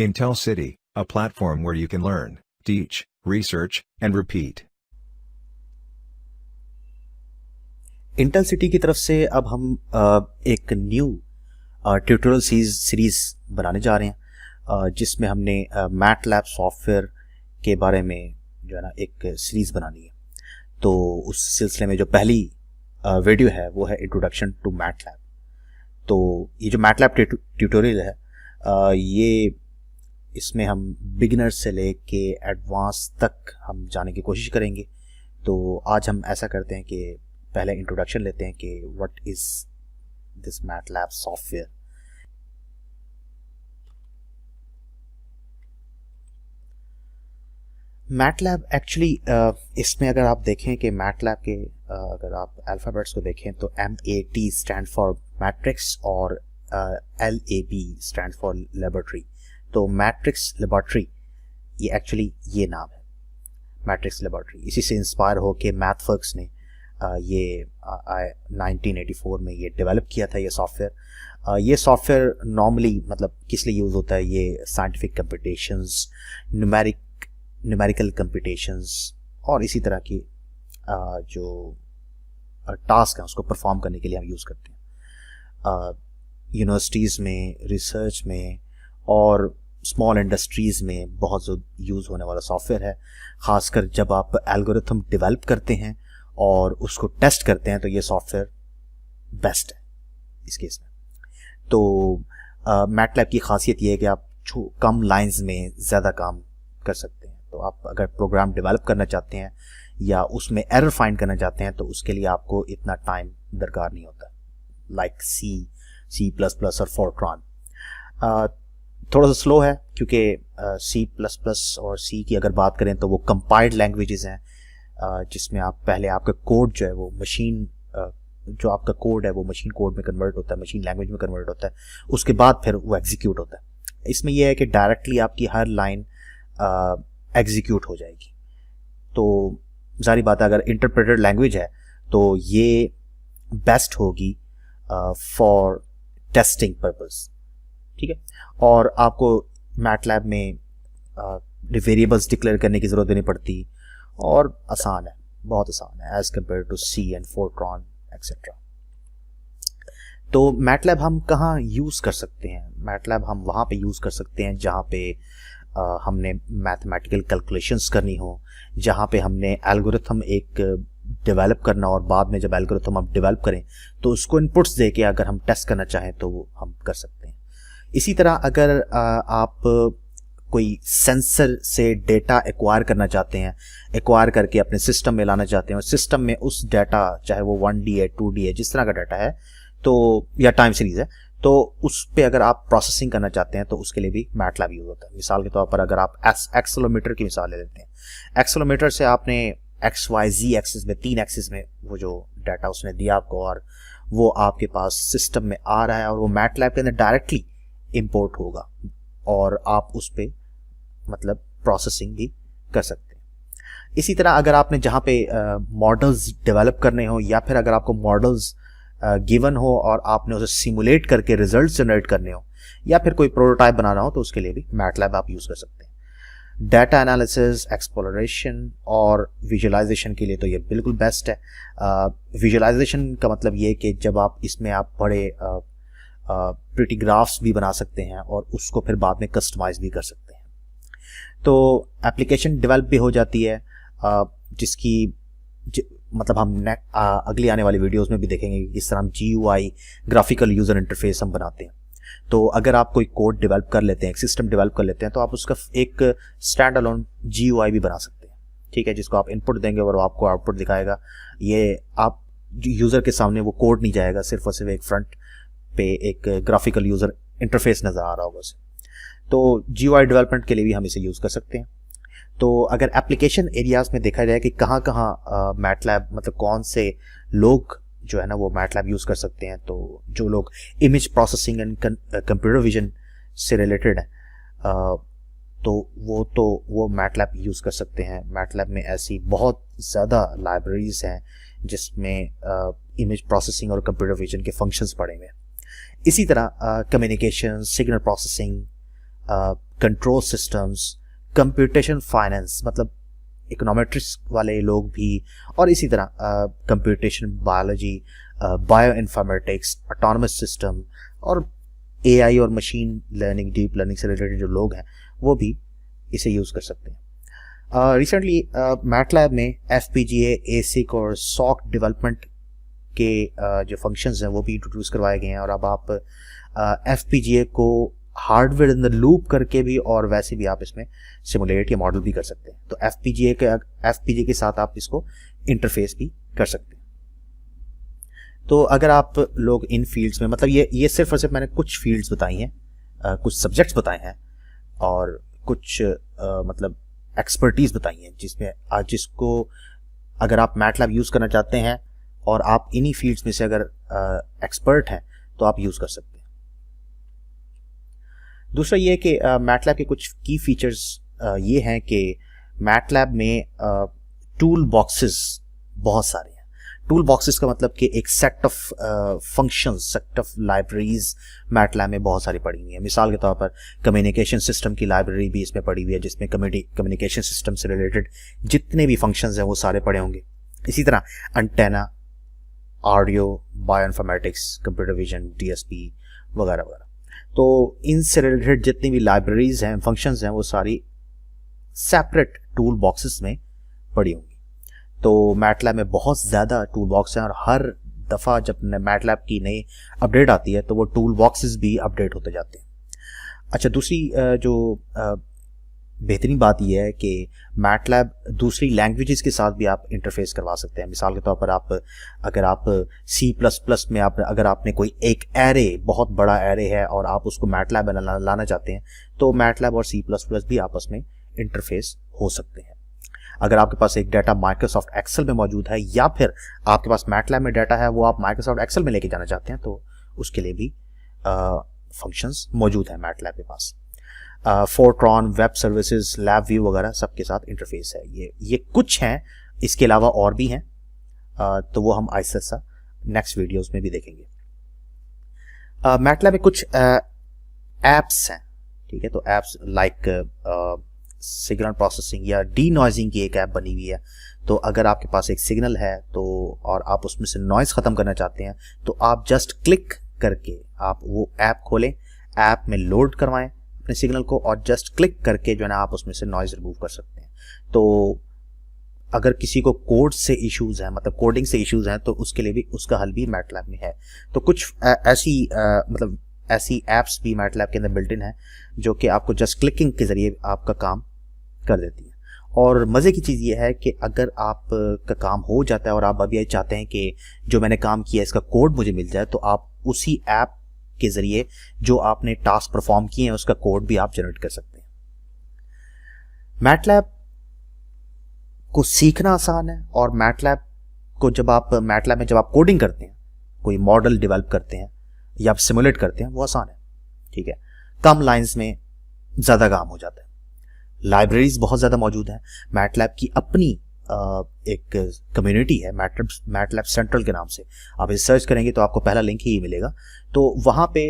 Intel City, a platform where you can learn, teach, research, and repeat. Intel city की तरफ से अब हम एक न्यू ट्यूटोरियल सीरीज बनाने जा रहे हैं, जिसमें हमने मैटलैब सॉफ्टवेयर के बारे में जो है ना एक सीरीज बनानी है। तो उस सिलसिले में जो पहली वीडियो है वो है इंट्रोडक्शन टू मैटलैब। तो ये जो मैटलैब ट्यूटोरियल है, ये इसमें हम बिगिनर से लेके एडवांस तक हम जाने की कोशिश करेंगे। तो आज हम ऐसा करते हैं कि पहले इंट्रोडक्शन लेते हैं कि what is this MATLAB software. MATLAB actually इसमें अगर आप देखें कि मैटलैब के अगर आप अल्फ़ाबेट्स को देखें तो MAT स्टैंड फॉर मैट्रिक्स और LAB स्टैंड फॉर लेबोरेटरी। तो मैट्रिक्स लेबोरेटरी ये एक्चुअली ये नाम है, मैट्रिक्स लेबोरेटरी। इसी से इंस्पायर हो के मैथवर्क्स ने ये 1984 में ये डेवलप किया था ये सॉफ्टवेयर। ये सॉफ्टवेयर नॉर्मली मतलब किस लिए यूज़ होता है, ये साइंटिफिक कंप्यूटेशंस, न्यूमेरिकल कंप्यूटेशंस और इसी तरह की जो टास्क हैं उसको परफॉर्म करने के लिए हम यूज़ करते हैं। यूनिवर्सिटीज़ में, रिसर्च में और स्मॉल इंडस्ट्रीज़ में बहुत यूज़ होने वाला सॉफ्टवेयर है। ख़ासकर जब आप एल्गोरिथम डेवलप करते हैं और उसको टेस्ट करते हैं तो ये सॉफ्टवेयर बेस्ट है इस केस में। तो मैटलैब की खासियत ये है कि आप कम लाइंस में ज़्यादा काम कर सकते हैं। तो आप अगर प्रोग्राम डेवलप करना चाहते हैं या उसमें एरर फाइंड करना चाहते हैं तो उसके लिए आपको इतना टाइम दरकार नहीं होता, लाइक C++ और फोरट्रॉन। थोड़ा सा स्लो है क्योंकि C++ और C की अगर बात करें तो वो कंपाइल्ड लैंग्वेजेस हैं, जिसमें आप पहले आपका कोड जो है वो मशीन जो आपका कोड है वो मशीन कोड में कन्वर्ट होता है, मशीन लैंग्वेज में कन्वर्ट होता है, उसके बाद फिर वो एग्जीक्यूट होता है। इसमें यह है कि डायरेक्टली आपकी हर लाइन एग्जीक्यूट हो जाएगी। तो जारी बात है अगर इंटरप्रेटेड लैंग्वेज है तो ये बेस्ट होगी फॉर टेस्टिंग पर्पस, ठीक है। और आपको मैटलैब में वेरिएबल्स डिक्लेयर करने की ज़रूरत नहीं पड़ती और आसान है, बहुत आसान है as compare to C and Fortran etcetera. तो मैटलैब हम कहाँ यूज़ कर सकते हैं? मैटलैब हम वहाँ पे यूज़ कर सकते हैं जहाँ पे हमने मैथमेटिकल कैलकुलेशंस करनी हो, जहाँ पे हमने एल्गोरिथम एक डेवलप करना और बाद में जब एल्गोरिथम हम डेवलप करें तो उसको इनपुट्स दे के अगर हम टेस्ट करना चाहें तो वो हम कर सकते हैं। इसी तरह अगर आप कोई सेंसर से डेटा एक्वायर करना चाहते हैं, एक्वायर करके अपने सिस्टम में लाना चाहते हैं और सिस्टम में उस डाटा चाहे वो 1D है 2D है जिस तरह का डाटा है तो या टाइम सीरीज है तो उस पे अगर आप प्रोसेसिंग करना चाहते हैं तो उसके लिए भी मैटलैब यूज होता है। मिसाल के तौर पर अगर आप एक्सेलेरोमीटर की मिसाल ले लेते हैं, एक्सेलेरोमीटर से आपने XYZ एक्सिस में 3 एक्सिस में वो जो डाटा उसने दिया आपको और वो आपके पास सिस्टम में आ रहा है और वो मैटलैब के अंदर डायरेक्टली इंपोर्ट होगा और आप उस पे मतलब प्रोसेसिंग भी कर सकते हैं। इसी तरह अगर आपने जहाँ पे मॉडल्स डेवलप करने हो या फिर अगर आपको मॉडल्स गिवन हो और आपने उसे सिमुलेट करके रिजल्ट जनरेट करने हो या फिर कोई प्रोटोटाइप बनाना हो तो उसके लिए भी मैटलैब आप यूज़ कर सकते हैं। डाटा एनालिसिस, एक्सप्लोरेशन और विजुअलाइजेशन के लिए तो ये बिल्कुल बेस्ट है। विजुअलाइजेशन का मतलब ये कि जब आप इसमें आप बड़े प्रिटी ग्राफ्स भी बना सकते हैं और उसको फिर बाद में कस्टमाइज भी कर सकते हैं। तो एप्लीकेशन डेवलप भी हो जाती है, जिसकी मतलब हम अगली आने वाली वीडियोस में भी देखेंगे कि किस तरह हम GUI ग्राफिकल यूज़र इंटरफेस हम बनाते हैं। तो अगर आप कोई कोड डेवलप कर लेते हैं, एक सिस्टम डेवलप कर लेते हैं तो आप उसका एक स्टैंड अलोन GUI भी बना सकते हैं, ठीक है, जिसको आप इनपुट देंगे और आपको आउटपुट दिखाएगा। ये आप यूज़र के सामने वो कोड नहीं जाएगा, सिर्फ और सिर्फ एक फ्रंट पे एक ग्राफिकल यूज़र इंटरफेस नज़र आ रहा होगा उसे। तो GUI डेवलपमेंट के लिए भी हम इसे यूज़ कर सकते हैं। तो अगर एप्लीकेशन एरियाज़ में देखा जाए कि कहाँ कहाँ मैटलैब मतलब कौन से लोग जो है ना वो मैटलैब यूज़ कर सकते हैं, तो जो लोग image processing and computer vision से रिलेटेड हैं तो वो मैटलैब यूज़ कर सकते हैं। मैटलैब में ऐसी बहुत ज़्यादा लाइब्रेरीज़ हैं जिसमें इमेज प्रोसेसिंग और कंप्यूटर विजन के फंक्शंस पड़े हुए हैं। इसी तरह communication, signal processing, control systems, computation finance, मतलब इकोनॉमेट्रिक्स वाले लोग भी, और इसी तरह computation biology, bio informatics, autonomous system और एआई और मशीन लर्निंग, डीप लर्निंग से रिलेटेड जो लोग हैं वो भी इसे यूज़ कर सकते हैं। रिसेंटली मैटलैब में FPGA, ASIC और SOC डेवलपमेंट के जो फंक्शंस हैं वो भी इंट्रोड्यूस करवाए गए हैं, और अब आप FPGA को हार्डवेयर इन द लूप करके भी और वैसे भी आप इसमें सिमुलेट या मॉडल भी कर सकते हैं। तो FPGA के साथ आप इसको इंटरफेस भी कर सकते हैं। तो अगर आप लोग इन फील्ड्स में, मतलब ये सिर्फ और सिर्फ मैंने कुछ फील्ड्स बताई हैं, कुछ सब्जेक्ट्स बताए हैं और कुछ मतलब एक्सपर्टीज बताई हैं जिसमें जिसको अगर आप मैटलैब यूज़ करना चाहते हैं और आप इन्हीं फील्ड्स में से अगर एक्सपर्ट हैं तो आप यूज़ कर सकते हैं। दूसरा ये कि मैटलैब के कुछ की फीचर्स ये हैं कि मैटलैब में टूल बॉक्सेस बहुत सारे हैं। टूल बॉक्सेस का मतलब कि एक set of functions, set of libraries MATLAB में बहुत सारी पड़ी हुई है। मिसाल के तौर पर कम्युनिकेशन सिस्टम की लाइब्रेरी भी इसमें पड़ी हुई है, जिसमें कम्युनिकेशन सिस्टम से रिलेटेड जितने भी फंक्शंस हैं वो सारे पड़े होंगे। इसी तरह antenna, audio, bioinformatics, computer vision, DSP वगैरह वगैरह। तो इनसे रिलेटेड जितनी भी लाइब्रेरीज हैं, फंक्शंस हैं, वो सारी सेपरेट टूल बॉक्सेस में पड़ी होंगी। तो मैटलैब में बहुत ज़्यादा टूल बॉक्स हैं और हर दफ़ा जब मैटलैब की नई अपडेट आती है तो वो टूल बॉक्सेस भी अपडेट होते जाते हैं। अच्छा, दूसरी जो बेहतरीन बात यह है कि मैटलैब दूसरी लैंग्वेजेस के साथ भी आप इंटरफेस करवा सकते हैं। मिसाल के तौर पर अगर आप C++ में अगर आपने कोई एक एरे, बहुत बड़ा एरे है और आप उसको मैटलैब में लाना चाहते हैं तो मैटलैब और C++ भी आपस में इंटरफेस हो सकते हैं। अगर आपके पास एक डाटा माइक्रोसॉफ्ट एक्सेल में मौजूद है या फिर आपके पास मैटलैब में डाटा है वो आप माइक्रोसॉफ्ट एक्सेल में लेके जाना चाहते हैं तो उसके लिए भी फंक्शंस मौजूद हैं मैटलैब के पास। Fortran, web services, LabVIEW वगैरह सबके साथ इंटरफेस है। ये कुछ हैं, इसके अलावा और भी हैं, तो वो हम आहिस्ता नेक्स्ट वीडियोस में भी देखेंगे। मैटलैब में कुछ एप्स हैं, ठीक है। तो एप्स लाइक सिग्नल प्रोसेसिंग या डी-नॉइजिंग की एक ऐप बनी हुई है। तो अगर आपके पास एक सिग्नल है तो और आप उसमें से नॉइज़ ख़त्म करना चाहते हैं तो आप जस्ट क्लिक करके आप वो ऐप खोलें, ऐप में लोड करवाएं अपने सिग्नल को और जस्ट क्लिक करके जो है ना आप उसमें से नॉइज़ रिमूव कर सकते हैं। तो अगर किसी को कोड से इश्यूज़ हैं, मतलब कोडिंग से इश्यूज़ हैं, तो उसके लिए भी उसका हल भी मैटलैब में है। तो कुछ ऐसी ऐप्स भी मैटलैब के अंदर बिल्ट इन है जो कि आपको जस्ट क्लिकिंग के ज़रिए आपका काम कर देती है। और मज़े की चीज़ ये है कि अगर आप का काम हो जाता है और आप अभी चाहते हैं कि जो मैंने काम किया इसका कोड मुझे मिल जाए, तो आप उसी ऐप के ज़रिए जो आपने टास्क परफॉर्म किए हैं उसका कोड भी आप जनरेट कर सकते हैं। मैटलैब को सीखना आसान है और मैटलैब को जब आप कोडिंग करते हैं, कोई मॉडल डेवलप करते हैं या आप सिमुलेट करते हैं, वो आसान है, ठीक है। कम लाइंस में ज़्यादा काम हो जाता है। लाइब्रेरीज बहुत ज़्यादा मौजूद हैं। मैटलैब की अपनी एक कम्युनिटी है मैटलैब सेंट्रल के नाम से। आप इसे सर्च करेंगे तो आपको पहला लिंक ही मिलेगा। तो वहाँ पे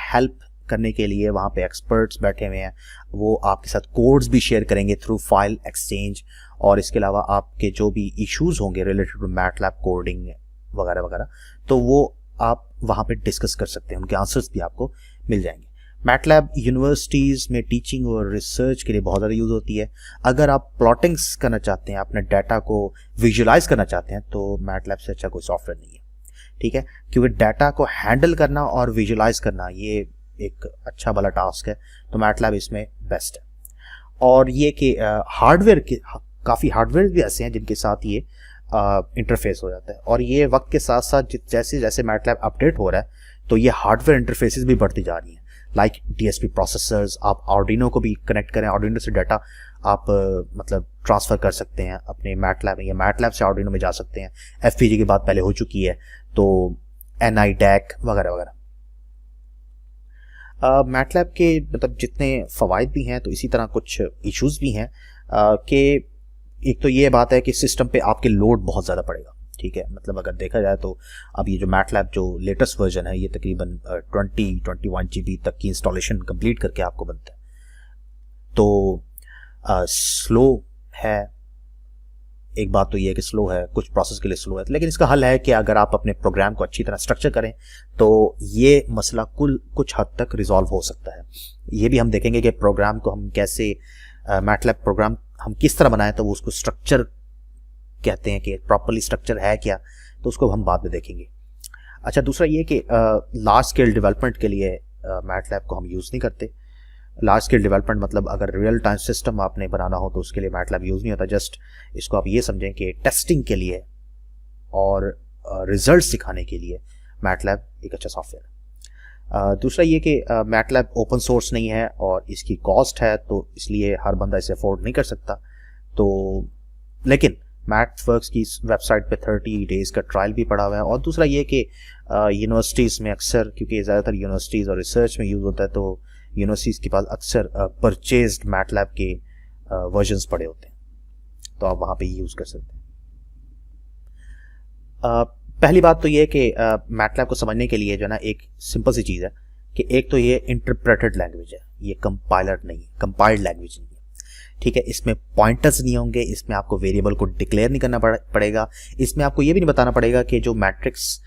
हेल्प करने के लिए वहाँ पे एक्सपर्ट्स बैठे हुए हैं, वो आपके साथ कोड्स भी शेयर करेंगे थ्रू फाइल एक्सचेंज, और इसके अलावा आपके जो भी इश्यूज होंगे रिलेटेड टू मैटलैब कोडिंग वगैरह वगैरह, तो वो आप वहाँ पे डिस्कस कर सकते हैं, उनके आंसर्स भी आपको मिल जाएंगे। मैटलैब यूनिवर्सिटीज़ में टीचिंग और रिसर्च के लिए बहुत ज़्यादा यूज़ होती है। अगर आप प्लॉटिंग्स करना चाहते हैं, अपने डाटा को विजुलाइज करना चाहते हैं, तो मैटलैब से अच्छा कोई सॉफ्टवेयर नहीं है, ठीक है, क्योंकि डाटा को हैंडल करना और विजुलाइज करना ये एक अच्छा वाला टास्क है। तो मैटलैब इसमें बेस्ट है। और ये कि हार्डवेयर के काफ़ी हार्डवेयर भी ऐसे हैं जिनके साथ ये इंटरफेस हो जाता है, और ये वक्त के साथ साथ जैसे जैसे मैटलैब अपडेट हो रहा है तो ये हार्डवेयर इंटरफेसेस भी बढ़ती जा रही हैं। लाइक DSP प्रोसेसर्स, आप आर्डिनो को भी कनेक्ट करें, आर्डिनो से डाटा आप मतलब ट्रांसफ़र कर सकते हैं अपने मैटलैब में, या मैटलैब से आर्डिनो में जा सकते हैं। FPGA की बात पहले हो चुकी है, तो NI DAC वगैरह वगैरह। मैटलैब के मतलब जितने फ़वाइद भी हैं तो इसी तरह कुछ इश्यूज़ भी हैं कि एक तो ये बात है कि सिस्टम पे आपके लोड बहुत ज़्यादा पड़ेगा, ठीक है। मतलब अगर देखा जाए तो अब ये जो मैटलैब जो लेटेस्ट वर्जन है ये तकरीबन 20-21 GB तक की इंस्टॉलेशन कंप्लीट करके आपको बनता है। स्लो है, एक बात तो ये है कि स्लो है, कुछ प्रोसेस के लिए स्लो है, लेकिन इसका हल है कि अगर आप अपने प्रोग्राम को अच्छी तरह स्ट्रक्चर करें तो ये मसला कुछ हद तक रिजॉल्व हो सकता है। ये भी हम देखेंगे कि प्रोग्राम को हम कैसे, मैटलैब प्रोग्राम हम किस तरह बनाएं, तो वो उसको स्ट्रक्चर कहते हैं कि प्रॉपर्ली स्ट्रक्चर है क्या, तो उसको हम बाद में देखेंगे। अच्छा, दूसरा ये कि लार्ज स्केल डेवलपमेंट के लिए मैटलैब को हम यूज़ नहीं करते। लार्ज स्केल डेवलपमेंट मतलब अगर रियल टाइम सिस्टम आपने बनाना हो तो उसके लिए मैटलैब यूज़ नहीं होता। जस्ट इसको आप ये समझें कि टेस्टिंग के लिए और रिजल्ट सिखाने के लिए मैटलैब एक अच्छा सॉफ्टवेयर है। दूसरा ये कि मैटलैब ओपन सोर्स नहीं है और इसकी कॉस्ट है, तो इसलिए हर बंदा इसे अफोर्ड नहीं कर सकता। तो लेकिन मैथवर्क्स की वेबसाइट पे 30 डेज़ का ट्रायल भी पड़ा हुआ है। और दूसरा ये कि यूनिवर्सिटीज़ में अक्सर, क्योंकि ज़्यादातर यूनिवर्सिटीज़ और रिसर्च में यूज़ होता है, तो यूनिवर्सिटीज़ के पास अक्सर परचेज्ड मैटलैब के वर्जन्स पड़े होते हैं, तो आप वहाँ पे यूज़ कर सकते हैं। पहली बात तो ये है कि मैटलैब को समझने के लिए जो है ना, एक सिंपल सी चीज़ है कि एक तो ये इंटरप्रेटेड लैंग्वेज है, ये कंपाइलर नहीं है, कंपाइल्ड लैंग्वेज नहीं है, ठीक है। इसमें पॉइंटर्स नहीं होंगे, इसमें आपको वेरिएबल को डिक्लेयर नहीं करना पड़ेगा, इसमें आपको ये भी नहीं बताना पड़ेगा कि जो मैट्रिक्स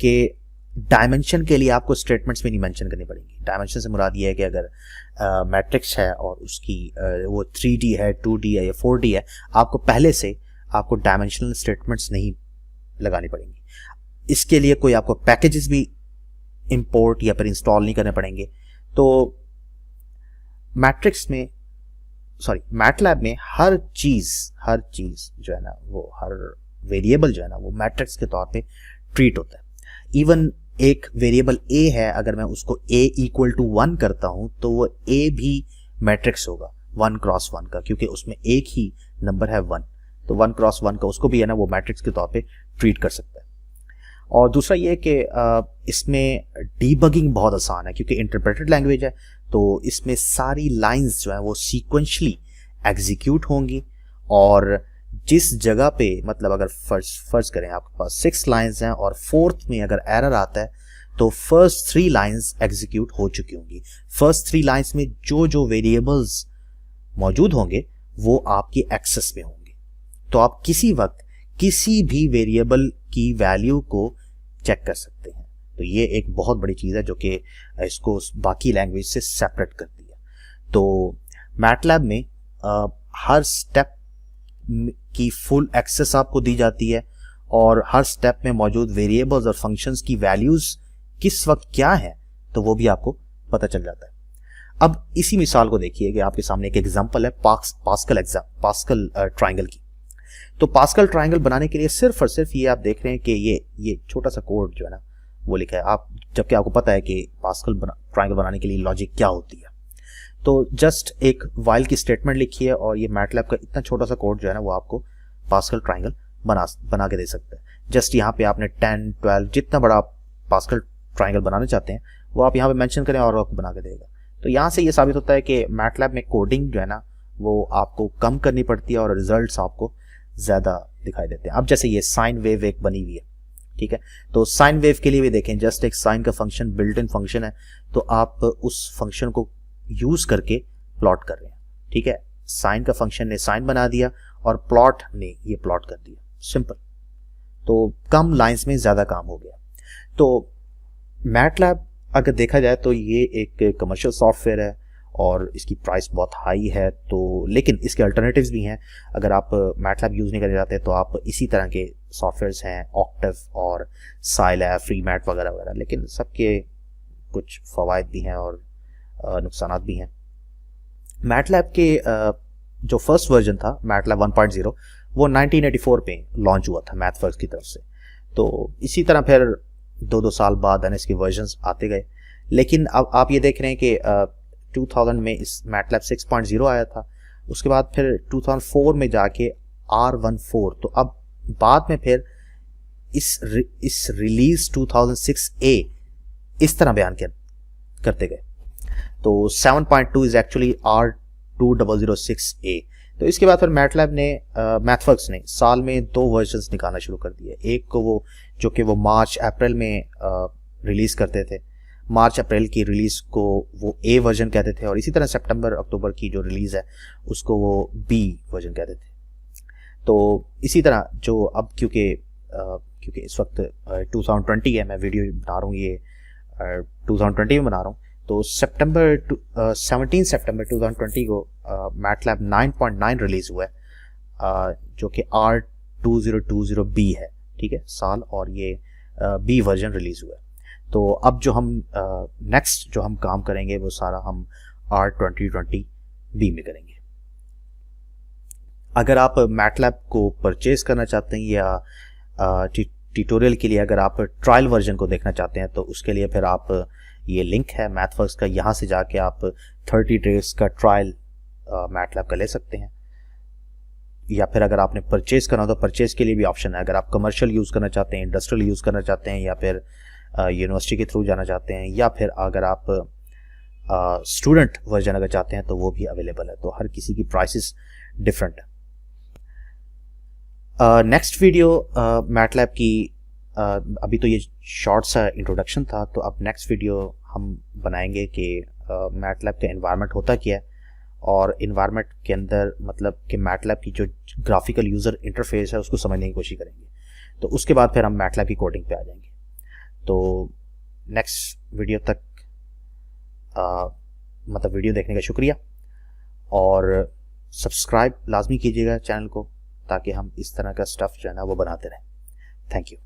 के डायमेंशन के लिए आपको स्टेटमेंट्स में नहीं मेंशन करनी पड़ेंगी। डायमेंशन से मुराद ये है कि अगर मैट्रिक्स है और उसकी वो 3D है, 2D है या 4D है, आपको पहले से आपको डायमेंशनल स्टेटमेंट्स नहीं लगानी पड़ेंगी। इसके लिए कोई आपको पैकेजेस भी इंपोर्ट या फिर इंस्टॉल नहीं करने पड़ेंगे। तो मैटलैब में हर चीज़ जो है ना, वो हर वेरिएबल जो है ना, वो मैट्रिक्स के तौर पे ट्रीट होता है। इवन एक वेरिएबल a है, अगर मैं उसको a = 1 करता हूं तो वो a भी मैट्रिक्स होगा 1 × 1 का, क्योंकि उसमें एक ही नंबर है 1, तो 1 × 1 का उसको भी है ना वो मैट्रिक्स के तौर पे ट्रीट कर सकता है। और दूसरा ये कि इसमें डीबगिंग बहुत आसान है, क्योंकि इंटरप्रेटेड लैंग्वेज है, तो इसमें सारी लाइंस जो है वो सीक्वेंशली एग्जीक्यूट होंगी। और जिस जगह पे, मतलब अगर फर्ज करें आपके पास 6 लाइंस हैं और 4th में अगर एरर आता है तो फर्स्ट 3 लाइंस एग्जीक्यूट हो चुकी होंगी। फर्स्ट 3 लाइंस में जो वेरिएबल्स मौजूद होंगे वो आपकी एक्सेस में होंगे, तो आप किसी वक्त किसी भी वेरिएबल की वैल्यू को चेक कर सकते हैं। तो ये एक बहुत बड़ी चीज़ है जो कि इसको बाकी लैंग्वेज से सेपरेट करती है। तो मैटलैब में हर स्टेप की फुल एक्सेस आपको दी जाती है और हर स्टेप में मौजूद वेरिएबल्स और फंक्शंस की वैल्यूज किस वक्त क्या है तो वो भी आपको पता चल जाता है। अब इसी मिसाल को देखिए कि आपके सामने एक एग्जांपल है पास्कल ट्रायंगल की। तो पास्कल ट्रायंगल बनाने के लिए सिर्फ और सिर्फ ये आप देख रहे हैं कि ये छोटा सा कोड जो है ना वो लिखा है, आप जबकि आपको पता है कि पास्कल ट्रायंगल बनाने के लिए लॉजिक क्या होती है। तो जस्ट एक वाइल की स्टेटमेंट लिखी है और ये मैटलैब का इतना छोटा सा कोड जो है ना वो आपको पास्कल ट्रायंगल बना के दे सकता है। जस्ट यहाँ पे आपने 10, 12 जितना बड़ा आप पास्कल ट्रायंगल बनाना चाहते हैं वो आप यहाँ पे मेंशन करें और आपको बना के देगा। तो यहाँ से ये साबित होता है कि मैटलैब में कोडिंग जो है ना वो आपको कम करनी पड़ती है और रिजल्ट्स आपको ज़्यादा दिखाई देते हैं। अब जैसे ये साइन वेव एक बनी हुई है, ठीक है, तो साइन वेव के लिए भी देखें, जस्ट एक साइन का फंक्शन बिल्ट इन फंक्शन है, तो आप उस फंक्शन को यूज करके प्लॉट कर रहे हैं, ठीक है। साइन का फंक्शन ने साइन बना दिया और प्लॉट ने ये प्लॉट कर दिया, सिंपल। तो कम लाइंस में ज़्यादा काम हो गया। तो मैटलैब अगर देखा जाए तो ये एक कमर्शियल सॉफ्टवेयर है और इसकी प्राइस बहुत हाई है, तो लेकिन इसके अल्टरनेटिव्स भी हैं। अगर आप मैटलैब यूज़ नहीं करना चाहते तो आप इसी तरह के सॉफ्टवेयर्स हैं, ऑक्टेव और साइलैब, फ्रीमैट वगैरह वगैरह, लेकिन सबके कुछ फ़वाइद भी हैं और नुकसानात भी हैं। मैटलैब के जो फर्स्ट वर्जन था मैटलैब 1.0 वो 1984 पे लॉन्च हुआ था मैथवर्क्स की तरफ से। तो इसी तरह फिर 2 साल बाद इसके वर्जन्स आते गए, लेकिन अब आप ये देख रहे हैं कि 2000 में इस मैटलैब 6.0 आया था, उसके बाद फिर 2004 में जाके R14, तो अब बाद में फिर इस रिलीज 2006A इस तरह बयान करते गए। तो 7.2 इज एक्चुअली R2006A। तो इसके बाद फिर मैटलैब ने मैथवर्क्स ने साल में 2 वर्जन्स निकालना शुरू कर दिए। एक को वो जो कि वो मार्च अप्रैल में रिलीज करते थे, मार्च अप्रैल की रिलीज़ को वो ए वर्जन कहते थे, और इसी तरह सितंबर अक्टूबर की जो रिलीज़ है उसको वो बी वर्जन कहते थे। तो इसी तरह जो अब क्योंकि इस वक्त 2020 है, मैं वीडियो बना रहा हूँ ये 2020 में बना रहा हूँ, तो 17 सितंबर 2020 को मैटलैब 9.9 रिलीज़ हुआ है, जो कि R2020B है, ठीक है साल, और ये बी वर्जन रिलीज़ हुआ है। तो अब जो हम नेक्स्ट जो हम काम करेंगे वो सारा हम R2020B में करेंगे। अगर आप मैटलैब को परचेज करना चाहते हैं या ट्यूटोरियल के लिए अगर आप ट्रायल वर्जन को देखना चाहते हैं, तो उसके लिए फिर आप ये लिंक है मैथवर्क्स का, यहाँ से जाके आप 30 डेज का ट्रायल मैटलैब का ले सकते हैं। या फिर अगर आपने परचेज करना हो तो परचेज के लिए भी ऑप्शन है। अगर आप कमर्शियल यूज़ करना चाहते हैं, इंडस्ट्रियल यूज़ करना चाहते हैं, या फिर यूनिवर्सिटी के थ्रू जाना चाहते हैं, या फिर अगर आप स्टूडेंट वर्जन अगर चाहते हैं तो वो भी अवेलेबल है। तो हर किसी की प्राइसेस डिफरेंट है। नेक्स्ट वीडियो मैटलैब की, अभी तो ये शॉर्ट सा इंट्रोडक्शन था, तो अब नेक्स्ट वीडियो हम बनाएंगे कि मैटलैब का एनवायरनमेंट होता क्या है, और एनवायरनमेंट के अंदर मतलब कि मैटलैब की जो ग्राफिकल यूज़र इंटरफेस है उसको समझने की कोशिश करेंगे। तो उसके बाद फिर हम मैटलैब की कोडिंग पे आ जाएंगे। तो नेक्स्ट वीडियो तक मतलब वीडियो देखने का शुक्रिया, और सब्सक्राइब लाजमी कीजिएगा चैनल को, ताकि हम इस तरह का स्टफ़ जो है ना वो बनाते रहें। Thank you.